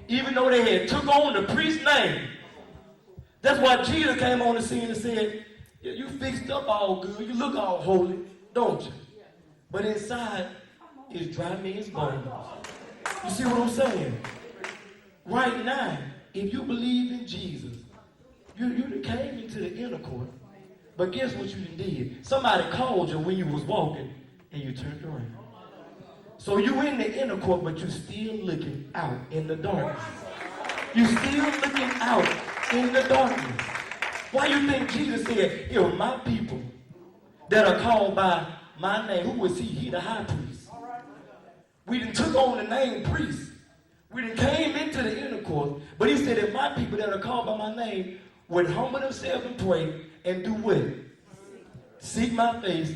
Even though they had took on the priest's name. That's why Jesus came on the scene and said, you fixed up all good. You look all holy, don't you? But inside is dry men's bones. You see what I'm saying? Right now, if you believe in Jesus, you came into the inner court. But guess what you did? Somebody called you when you was walking and you turned around. So you in the inner court, but you still looking out in the darkness. You still looking out in the darkness. Why you think Jesus said, my people that are called by my name? Who was he? He the high priest. We done took on the name priest. We done came into the inner court. But he said that my people that are called by my name would humble themselves and pray and do what? Seek my face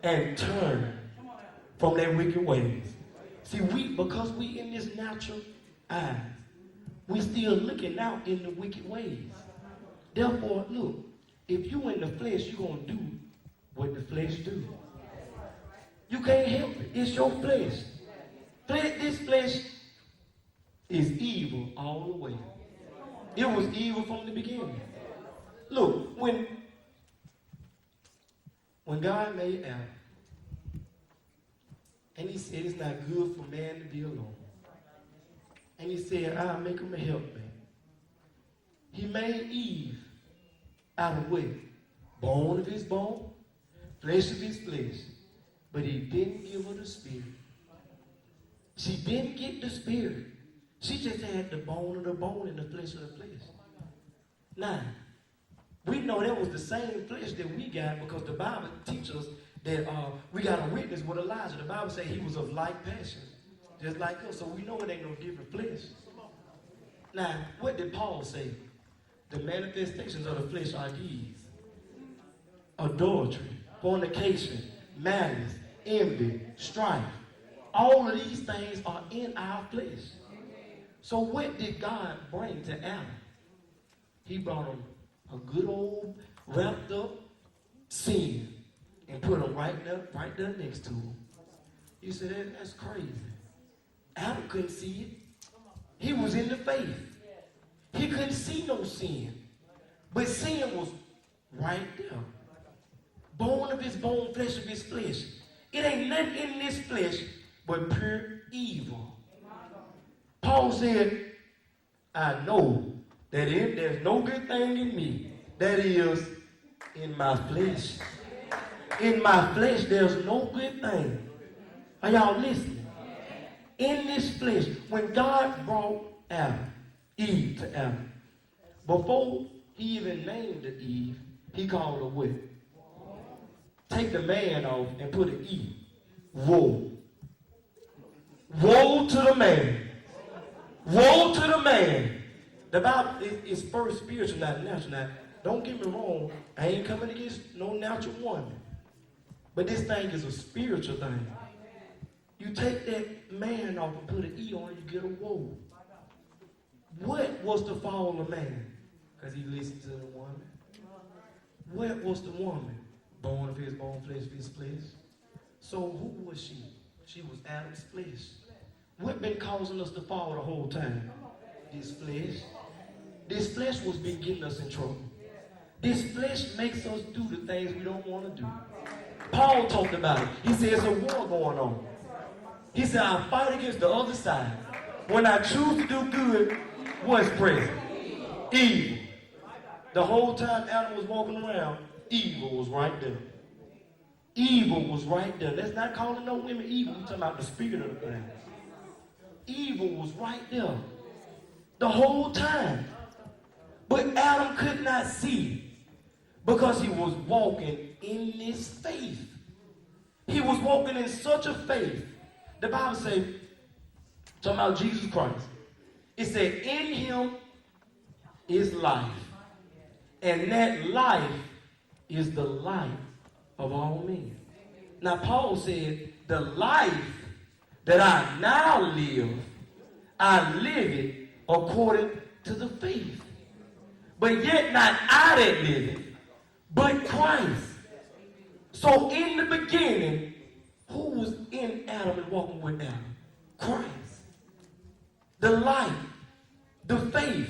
and turn from their wicked ways. See, because we in this natural eyes, we still looking out in the wicked ways. Therefore, look, if you in the flesh, you're going to do what the flesh do. You can't help it. It's your flesh. This flesh is evil all the way. It was evil from the beginning. Look, when God made Adam, and he said it's not good for man to be alone. And he said, I'll make him a helpmate. He made Eve out of what? Bone of his bone, flesh of his flesh. But he didn't give her the spirit. She didn't get the spirit. She just had the bone of the bone and the flesh of the flesh. Now, we know that was the same flesh that we got because the Bible teaches us that we got a witness with Elijah. The Bible says he was of like passion, just like us. So we know it ain't no different flesh. Now, what did Paul say? The manifestations of the flesh are these: adultery, fornication, malice, envy, strife. All of these things are in our flesh. So what did God bring to Adam? He brought him a good old wrapped up sin and put him right there next to him. You said, that's crazy. Adam couldn't see it. He was in the faith. He couldn't see no sin. But sin was right there. Bone of his bone, flesh of his flesh. It ain't nothing in this flesh but pure evil. Paul said, I know that if there's no good thing in me, that is in my flesh. In my flesh, there's no good thing. Are y'all listening? In this flesh, when God brought Eve to Adam, before he even named the Eve, he called her what? Take the man off and put an E. Woe. Woe to the man. Woe to the man. The Bible is first spiritual, not natural. Now, don't get me wrong. I ain't coming against no natural woman. But this thing is a spiritual thing. You take that man off and put an E on, you get a woe. What was the fall of man? Because he listened to the woman. What was the woman? Bone of his bone, flesh of his flesh. So who was she? She was Adam's flesh. What been causing us to fall the whole time? This flesh. This flesh was been getting us in trouble. This flesh makes us do the things we don't want to do. Paul talked about it. He said, there's a war going on. He said, I fight against the other side. When I choose to do good, what's present? Evil. The whole time Adam was walking around, evil was right there. Evil was right there. Let's not call it no women evil. We're talking about the spirit of the thing. Evil was right there. The whole time. But Adam could not see because he was walking in his faith. He was walking in such a faith. The Bible says, talking about Jesus Christ, it said, in him is life. And that life is the life of all men. Now Paul said, the life that I now live, I live it according to the faith. But yet not I that live it, but Christ. So in the beginning, who was in Adam and walking with Adam? Christ. The life. The faith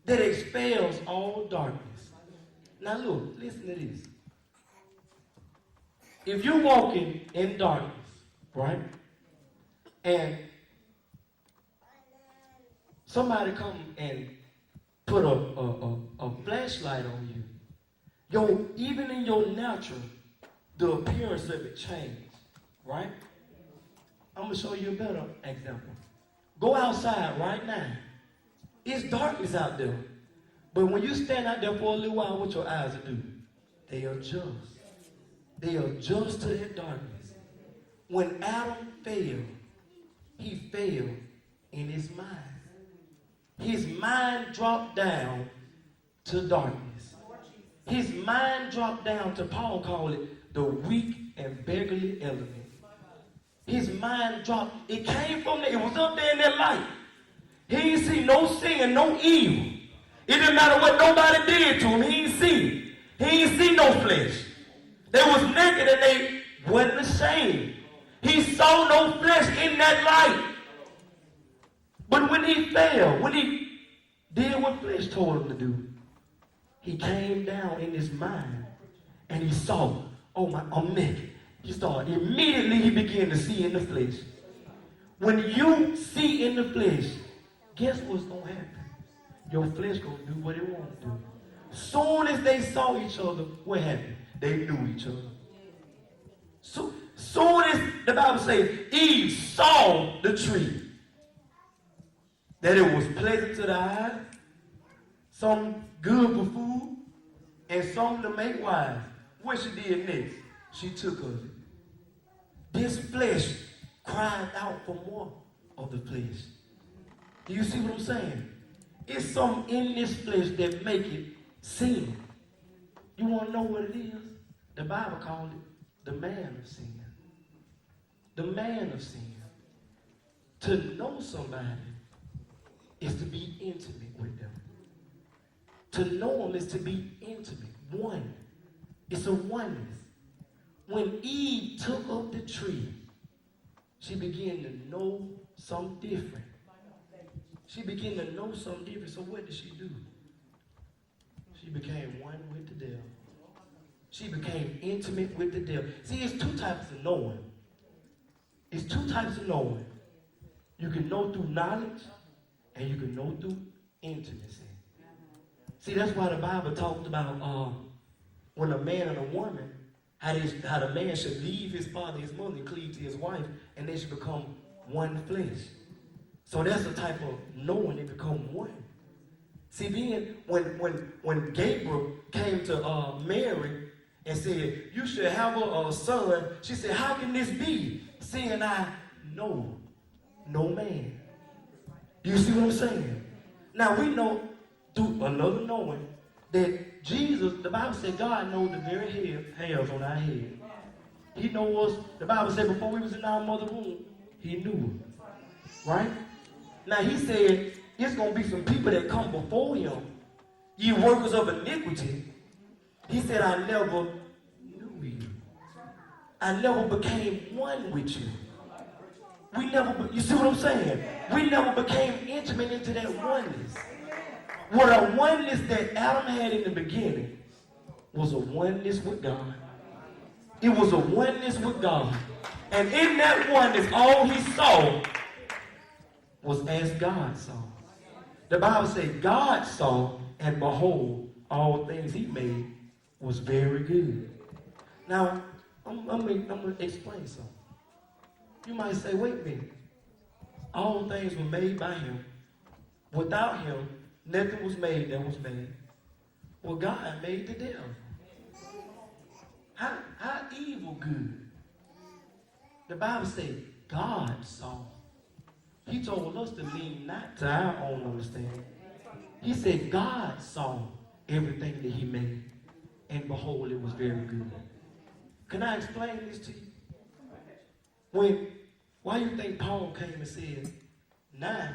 that expels all darkness. Now look, listen to this. If you're walking in darkness, right? And somebody come and put a flashlight on you, even in your natural, the appearance of it changed, right? I'm going to show you a better example. Go outside right now. It's darkness out there. But when you stand out there for a little while, what your eyes do? They adjust. They adjust to that darkness. When Adam failed, he failed in his mind. His mind dropped down to darkness. His mind dropped down to, Paul called it, the weak and beggarly element. His mind dropped. It came from there. It was up there in that light. He didn't see no sin, no evil. It didn't matter what nobody did to him. He didn't see it. He didn't see no flesh. They was naked and they wasn't ashamed. He saw no flesh in that light. But when he failed, when he did what flesh told him to do, he came down in his mind and he saw, oh my, I'm naked. He started, immediately he began to see in the flesh. When you see in the flesh, guess what's going to happen? Your flesh going to do what it wants to do. Soon as they saw each other, what happened? They knew each other. So soon as the Bible says Eve saw the tree, that it was pleasant to the eye, some good for food, and some to make wise. What she did next? She took of it. This flesh cried out for more of the flesh. Do you see what I'm saying? It's something in this flesh that make it sin. You want to know what it is? The Bible called it the man of sin. The man of sin. To know somebody is to be intimate with them. To know them is to be intimate. One. It's a oneness. When Eve took up the tree, she began to know something different. She began to know something different. So what did she do? She became one with the devil. She became intimate with the devil. See, it's two types of knowing. It's two types of knowing. You can know through knowledge, and you can know through intimacy. See, that's why the Bible talked about when a man and a woman, how the man should leave his father and his mother and cleave to his wife, and they should become one flesh. So that's the type of knowing they become one. See, being when Gabriel came to Mary and said, you should have a son, she said, how can this be, seeing I know no man? Do you see what I'm saying? Now we know through another knowing that Jesus, the Bible said God knows the very hairs on our head. He knows us, the Bible said before we was in our mother's womb, he knew us. Right? Now he said, it's going to be some people that come before him, ye workers of iniquity. He said, I never knew you. I never became one with you. We never, you see what I'm saying? We never became intimate into that oneness. What a oneness that Adam had in the beginning was a oneness with God. It was a oneness with God. And in that oneness, all he saw was as God saw. The Bible says God saw, and behold, all things he made was very good. Now, I'm going to explain something. You might say, wait a minute. All things were made by him. Without him, nothing was made that was made. Well, God made the devil. How evil good? The Bible says God saw. He told us to lean not to our own understanding. He said God saw everything that he made, and behold, it was very good. Can I explain this to you? Why you think Paul came and said, now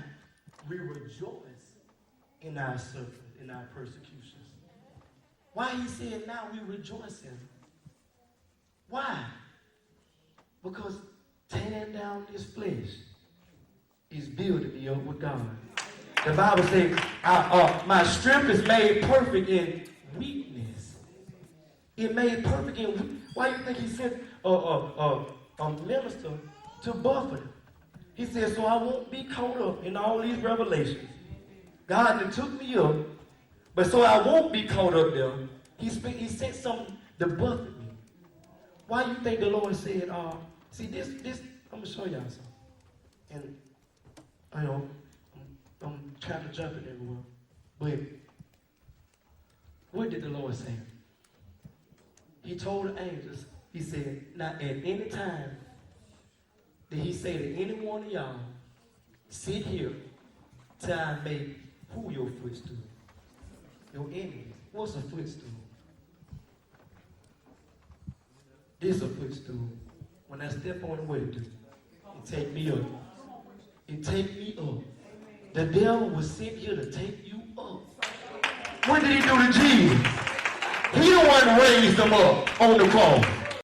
we rejoice in our suffering, in our persecutions? Why he said now we rejoice in? Why? Because tearing down this flesh is building me up with God. The Bible says, my strength is made perfect in weakness. It made perfect in weakness. Why do you think he sent a minister to Buffalo? He said, so I won't be caught up in all these revelations. God done took me up, but so I won't be caught up there. He sent something to buffet me. Why do you think the Lord said, see this, I'm going to show y'all something. And I know, I'm trying to jump it everywhere. But what did the Lord say? He told the angels, he said, not at any time did he say to any one of y'all, sit here till I make who your footstool? Your enemy. What's a footstool? This a footstool. When I step on the way, it take me up. It take me up. The devil was sent here to take you up. What did he do to Jesus? He the one raised him up on the cross.